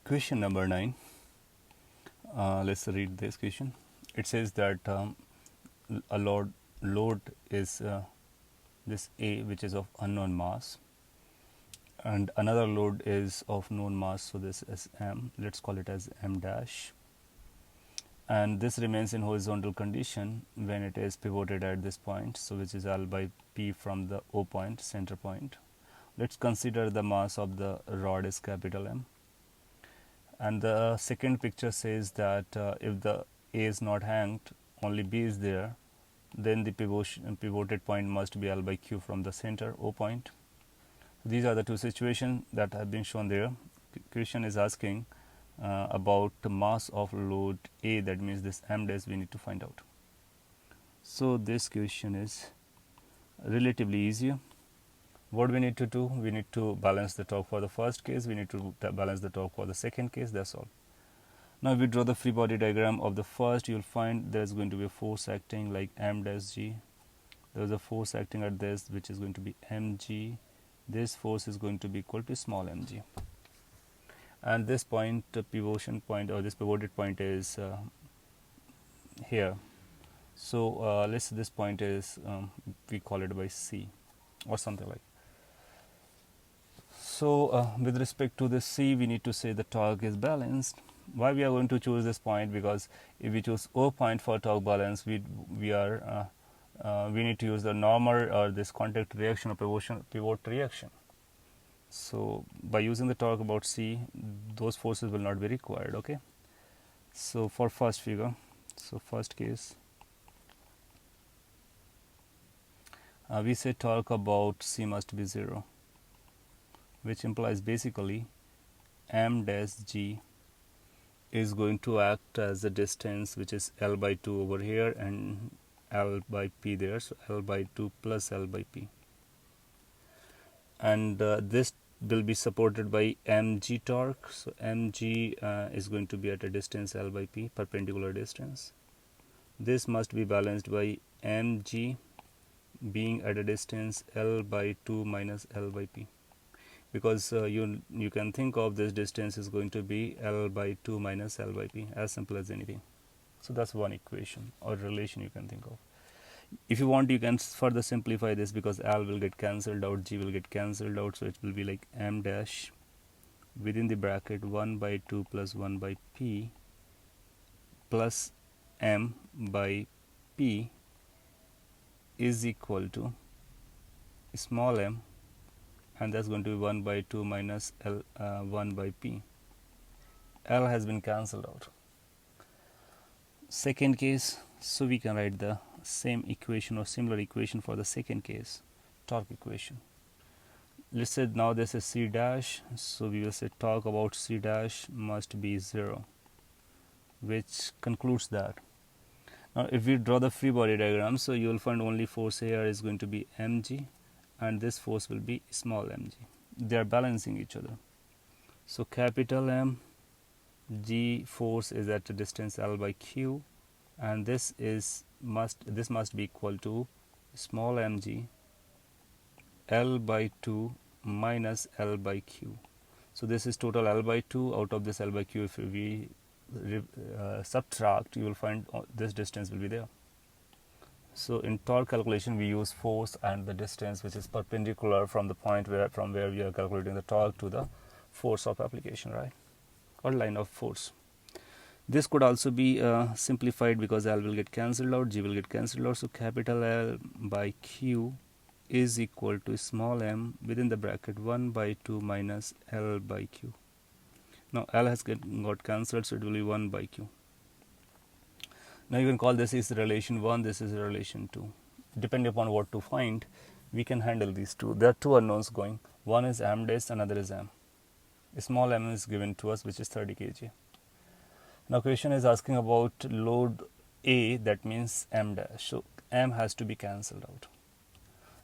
Question number 9. Let's read this question. It says that a load is this A, which is of unknown mass, and another load is of known mass, so this is M. Let's call it as M dash. And this remains in horizontal condition when it is pivoted at this point, so which is L by P from the O point, center point. Let's consider the mass of the rod is capital M. And the second picture says that if the A is not hanged, only B is there, then the pivoted point must be L by Q from the center O point. These are the two situations that have been shown there. Question is asking about the mass of load A, that means this M dash we need to find out. So this question is relatively easy. What we need to do, we need to balance the torque for the first case, we need to balance the torque for the second case, that's all. Now if we draw the free body diagram of the first, you will find there is going to be a force acting like M dash G. There is a force acting at this, which is going to be mg. This force is going to be equal to small mg. And this point, pivotation point, or this pivoted point is here. So let's say this point is, we call it by C or something like. So with respect to this C, we need to say the torque is balanced. Why we are going to choose this point? Because if we choose O point for torque balance, we need to use the normal or this contact reaction or pivot reaction. So by using the torque about C, those forces will not be required. Okay. So for first figure, so first case, we say torque about C must be 0, which implies basically M dash G is going to act as a distance which is L by 2 over here and L by P there, so L by 2 plus L by P. And this will be supported by mg torque, so mg is going to be at a distance L by P, perpendicular distance. This must be balanced by mg being at a distance L by 2 minus L by P, because you can think of this distance is going to be L by 2 minus L by P, as simple as anything. So that's one equation or relation you can think of. If you want, you can further simplify this, because L will get cancelled out, G will get cancelled out, so it will be like M dash within the bracket 1 by 2 plus 1 by P plus M by P is equal to small m, and that's going to be 1 by 2 minus L 1 by P. L has been cancelled out. Second case, so we can write the same equation or similar equation for the second case, torque equation. Let's say now this is C dash, so we will say torque about C dash must be 0, which concludes that. Now if we draw the free body diagram, so you will find only force here is going to be mg, and this force will be small mg. They are balancing each other. So capital M G force is at a distance L by Q, and this must be equal to small mg L by 2 minus L by Q. So this is total L by 2. Out of this L by Q, if we subtract, you will find this distance will be there. So in torque calculation, we use force and the distance which is perpendicular from the point from where we are calculating the torque to the force of application, right, or line of force. This could also be simplified, because L will get cancelled out, G will get cancelled out, so capital L by Q is equal to small m within the bracket 1 by 2 minus L by Q. Now L has got cancelled, so it will be 1 by Q. Now you can call this is relation 1, this is relation 2. Depending upon what to find, we can handle these two. There are two unknowns going. One is M dash, another is M. Small m is given to us, which is 30 kg. Now question is asking about load A, that means M dash. So M has to be cancelled out.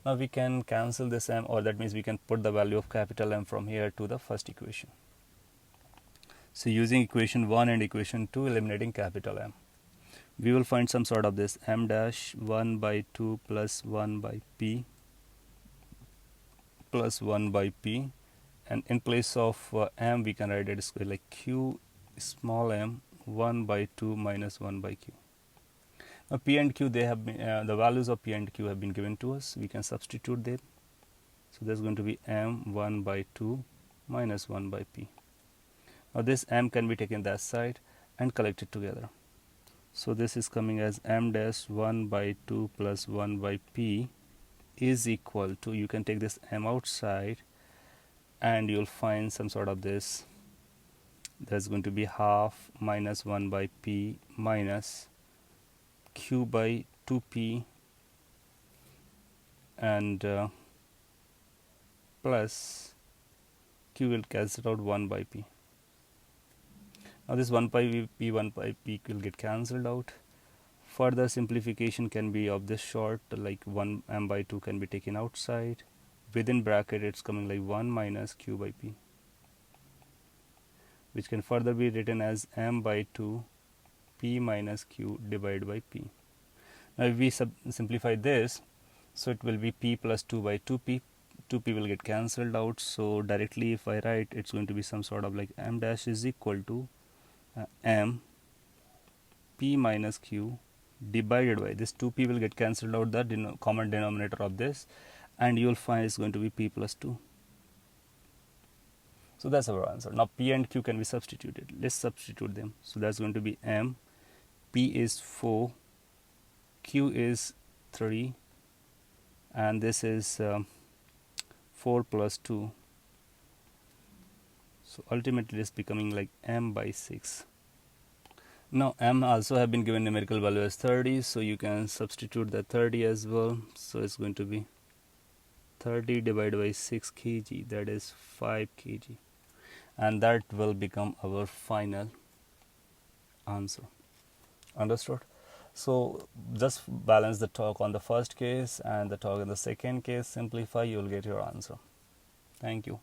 Now we can cancel this M, or that means we can put the value of capital M from here to the first equation. So using equation 1 and equation 2, eliminating capital M, we will find some sort of this M dash 1 by 2 plus 1 by P plus 1 by P and in place of m we can write it square like q small m 1 by 2 minus 1 by q. Now p and q, they have been, the values of p and q have been given to us. We can substitute them. So there's going to be m 1 by 2 minus 1 by p. Now this m can be taken that side and collected together. So this is coming as m dash 1 by 2 plus 1 by p is equal to, you can take this m outside and you'll find some sort of this. There's going to be half minus 1 by p minus q by 2p and plus q will cancel out 1 by p. Now this 1 by p, 1 by p will get cancelled out. Further simplification can be of this sort, like 1 m by 2 can be taken outside. Within bracket it's coming like 1 minus q by p, which can further be written as m by 2 p minus q divided by p. Now if we simplify this, so it will be p plus 2 by 2p. 2p will get cancelled out, so directly if I write, it's going to be some sort of like m dash is equal to m p minus q divided by this 2p will get cancelled out, the common denominator of this, and you will find it's going to be p plus 2. So that's our answer. Now p and q can be substituted. Let's substitute them. So that's going to be m, p is 4, q is 3, and this is 4 plus 2. So ultimately it's becoming like m by 6. Now m also have been given numerical value as 30, so you can substitute the 30 as well. So it's going to be 30 divided by 6 kg, that is 5 kg, and that will become our final answer. Understood? So just balance the talk on the first case and the talk in the second case, simplify, you will get your answer. Thank you.